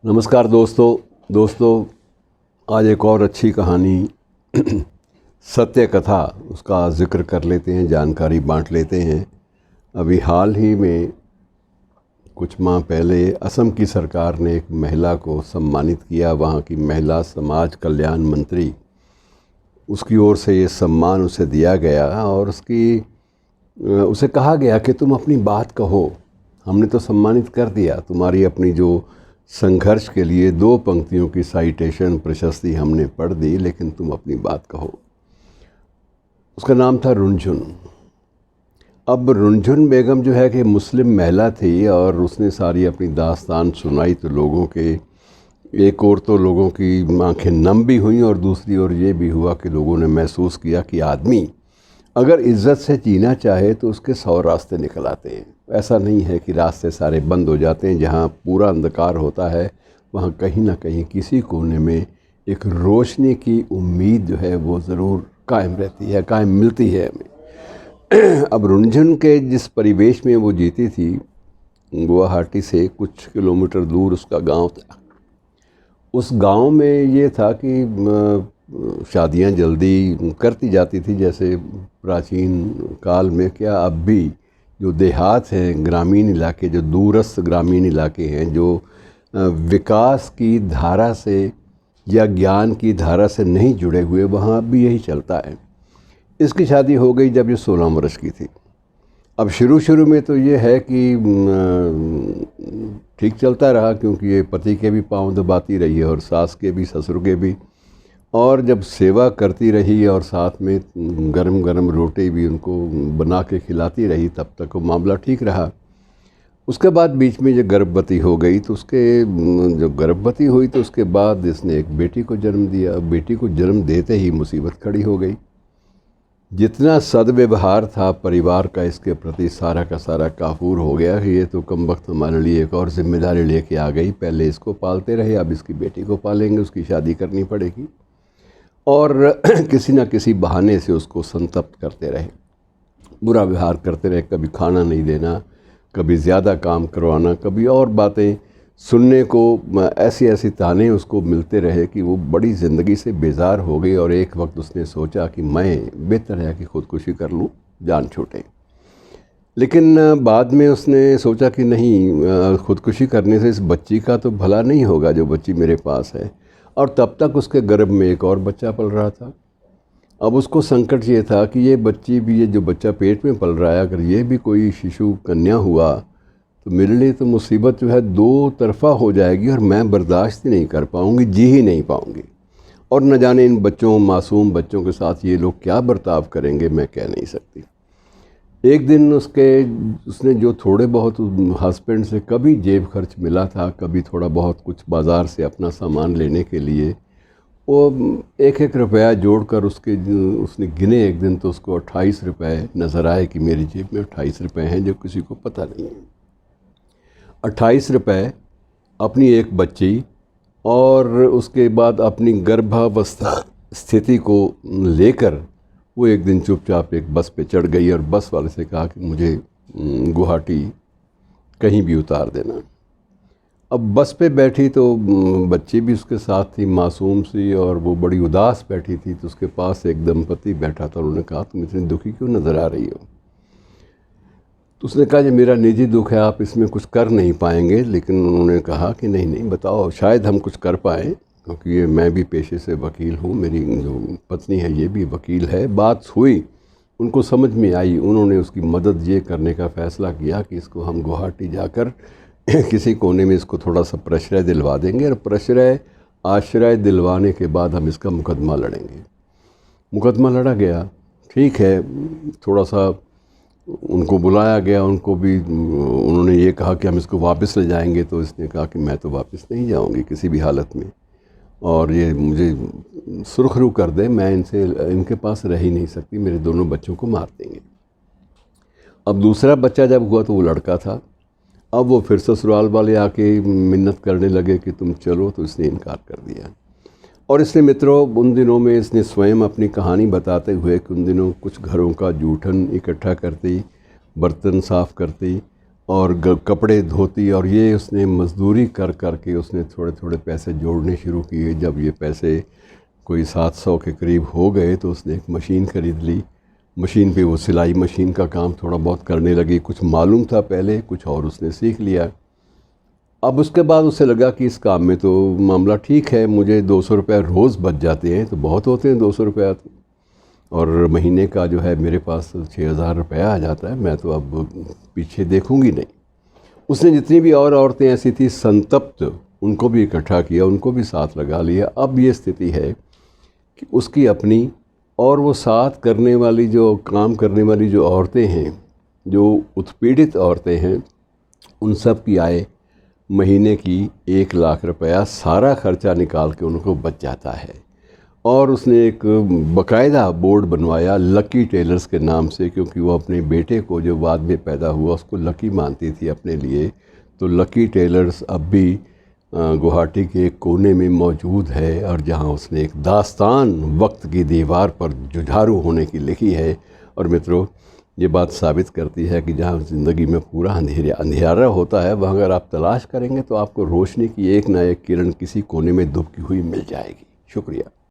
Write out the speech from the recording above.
नमस्कार दोस्तों आज एक और अच्छी कहानी सत्य कथा उसका ज़िक्र कर लेते हैं, जानकारी बांट लेते हैं। अभी हाल ही में कुछ माह पहले असम की सरकार ने एक महिला को सम्मानित किया। वहाँ की महिला समाज कल्याण मंत्री, उसकी ओर से ये सम्मान उसे दिया गया और उसे कहा गया कि तुम अपनी बात कहो, हमने तो सम्मानित कर दिया, तुम्हारी अपनी जो संघर्ष के लिए 2 पंक्तियों की साइटेशन प्रशस्ति हमने पढ़ दी, लेकिन तुम अपनी बात कहो। उसका नाम था रुनझुन। अब रुनझुन बेगम जो है कि मुस्लिम महिला थी और उसने सारी अपनी दास्तान सुनाई तो लोगों के एक और तो लोगों की आंखें नम भी हुईं और दूसरी ओर ये भी हुआ कि लोगों ने महसूस किया कि आदमी अगर इज़्ज़त से जीना चाहे तो उसके 100 रास्ते निकल आते हैं। ऐसा नहीं है कि रास्ते सारे बंद हो जाते हैं। जहाँ पूरा अंधकार होता है वहाँ कहीं ना कहीं किसी कोने में एक रोशनी की उम्मीद जो है वो ज़रूर कायम रहती है, कायम मिलती है हमें। अब रुनझुन के जिस परिवेश में वो जीती थी, गुवाहाटी से कुछ किलोमीटर दूर उसका गांव था। उस गांव में ये था कि शादियां जल्दी करती जाती थी, जैसे प्राचीन काल में क्या अब भी जो देहात हैं, ग्रामीण इलाके, जो दूरस्थ ग्रामीण इलाके हैं, जो विकास की धारा से या ज्ञान की धारा से नहीं जुड़े हुए, वहाँ अब भी यही चलता है। इसकी शादी हो गई जब ये 16 वर्ष की थी। अब शुरू में तो ये है कि ठीक चलता रहा, क्योंकि ये पति के भी पाँव दबाती रही है और सास के भी, ससुर के भी, और जब सेवा करती रही और साथ में गरम गरम रोटी भी उनको बना के खिलाती रही, तब तक वो मामला ठीक रहा। उसके बाद बीच में जब गर्भवती हो गई तो जब गर्भवती हुई तो उसके बाद इसने एक बेटी को जन्म दिया। बेटी को जन्म देते ही मुसीबत खड़ी हो गई। जितना सद्व्यवहार था परिवार का इसके प्रति, सारा का सारा काफूर हो गया कि ये तो कमबख्त हमारे लिए एक और जिम्मेदारी लेके आ गई। पहले इसको पालते रहे, अब इसकी बेटी को पालेंगे, उसकी शादी करनी पड़ेगी। और किसी न किसी बहाने से उसको संतप्त करते रहे, बुरा व्यवहार करते रहे। कभी खाना नहीं देना, कभी ज़्यादा काम करवाना, कभी और बातें सुनने को, ऐसी ताने उसको मिलते रहे कि वो बड़ी ज़िंदगी से बेजार हो गई। और एक वक्त उसने सोचा कि मैं बेहतर है कि ख़ुदकुशी कर लूँ, जान छूटे। लेकिन बाद में उसने सोचा कि नहीं, ख़ुदकुशी करने से इस बच्ची का तो भला नहीं होगा, जो बच्ची मेरे पास है। और तब तक उसके गर्भ में एक और बच्चा पल रहा था। अब उसको संकट ये था कि ये बच्ची भी, ये जो बच्चा पेट में पल रहा है, अगर ये भी कोई शिशु कन्या हुआ तो मेरे लिए तो मुसीबत जो है 2 तरफ़ा हो जाएगी और मैं बर्दाश्त ही नहीं कर पाऊँगी, जी ही नहीं पाऊँगी। और न जाने इन बच्चों, मासूम बच्चों के साथ ये लोग क्या बर्ताव करेंगे, मैं कह नहीं सकती। एक दिन उसने जो थोड़े बहुत हस्बैंड से कभी जेब खर्च मिला था, कभी थोड़ा बहुत कुछ बाज़ार से अपना सामान लेने के लिए, वो एक रुपया जोड़कर उसने गिने एक दिन, तो उसको 28 रुपये नज़र आए कि मेरी जेब में 28 रुपये हैं, जो किसी को पता नहीं है। 28 रुपये, अपनी एक बच्ची और उसके बाद अपनी गर्भावस्था स्थिति को लेकर वो एक दिन चुपचाप एक बस पे चढ़ गई और बस वाले से कहा कि मुझे गुवाहाटी कहीं भी उतार देना। अब बस पे बैठी तो बच्ची भी उसके साथ थी, मासूम सी, और वो बड़ी उदास बैठी थी। तो उसके पास एक दंपति बैठा था। उन्होंने कहा, तुम इतनी दुखी क्यों नज़र आ रही हो? तो उसने कहा, ये मेरा निजी दुख है, आप इसमें कुछ कर नहीं पाएंगे। लेकिन उन्होंने कहा कि नहीं बताओ, शायद हम कुछ कर पाएँ, क्योंकि ये मैं भी पेशे से वकील हूँ, मेरी जो पत्नी है ये भी वकील है। बात हुई, उनको समझ में आई, उन्होंने उसकी मदद ये करने का फ़ैसला किया कि इसको हम गुवाहाटी जाकर किसी कोने में इसको थोड़ा सा प्रश्रय दिलवा देंगे, और आश्रय दिलवाने के बाद हम इसका मुकदमा लड़ेंगे। मुकदमा लड़ा गया, ठीक है। थोड़ा सा उनको बुलाया गया, उन्होंने ये कहा कि हम इसको वापस ले जाएंगे। तो इसने कहा कि मैं तो वापस नहीं जाऊंगी किसी भी हालत में, और ये मुझे सुरखरू कर दे, मैं इनके पास रह ही नहीं सकती, मेरे दोनों बच्चों को मार देंगे। अब दूसरा बच्चा जब हुआ तो वो लड़का था। अब वो फिर ससुराल वाले आके मिन्नत करने लगे कि तुम चलो, तो इसने इनकार कर दिया। और इसने मित्रों, उन दिनों में इसने स्वयं अपनी कहानी बताते हुए कि उन दिनों कुछ घरों का जूठन इकट्ठा करती, बर्तन साफ़ करती और कपड़े धोती, और ये उसने मज़दूरी कर कर के उसने थोड़े थोड़े पैसे जोड़ने शुरू किए। जब ये पैसे कोई 700 के करीब हो गए तो उसने एक मशीन ख़रीद ली। मशीन पे वो सिलाई मशीन का काम थोड़ा बहुत करने लगी। कुछ मालूम था पहले, कुछ और उसने सीख लिया। अब उसके बाद उसे लगा कि इस काम में तो मामला ठीक है, मुझे 200 रुपये रोज़ बच जाते हैं, तो बहुत होते हैं 200 रुपया, और महीने का जो है मेरे पास 6,000 रुपया आ जाता है, मैं तो अब पीछे देखूंगी नहीं। उसने जितनी भी और औरतें ऐसी थी संतप्त, उनको भी इकट्ठा किया, उनको भी साथ लगा लिया। अब ये स्थिति है कि उसकी अपनी और वो साथ करने वाली, जो काम करने वाली जो औरतें हैं, जो उत्पीड़ित औरतें हैं, उन सब की आय महीने की 1,00,000 रुपया सारा खर्चा निकाल के उनको बच जाता है। और उसने एक बाकायदा बोर्ड बनवाया लकी टेलर्स के नाम से, क्योंकि वो अपने बेटे को जो बाद में पैदा हुआ उसको लकी मानती थी अपने लिए। तो लकी टेलर्स अब भी गुवाहाटी के एक कोने में मौजूद है, और जहाँ उसने एक दास्तान वक्त की दीवार पर जुझारू होने की लिखी है। और मित्रों, ये बात साबित करती है कि जहाँ ज़िंदगी में पूरा अंधेरा होता है, वहाँ अगर आप तलाश करेंगे तो आपको रोशनी की एक ना एक किरण किसी कोने में दुबकी हुई मिल जाएगी। शुक्रिया।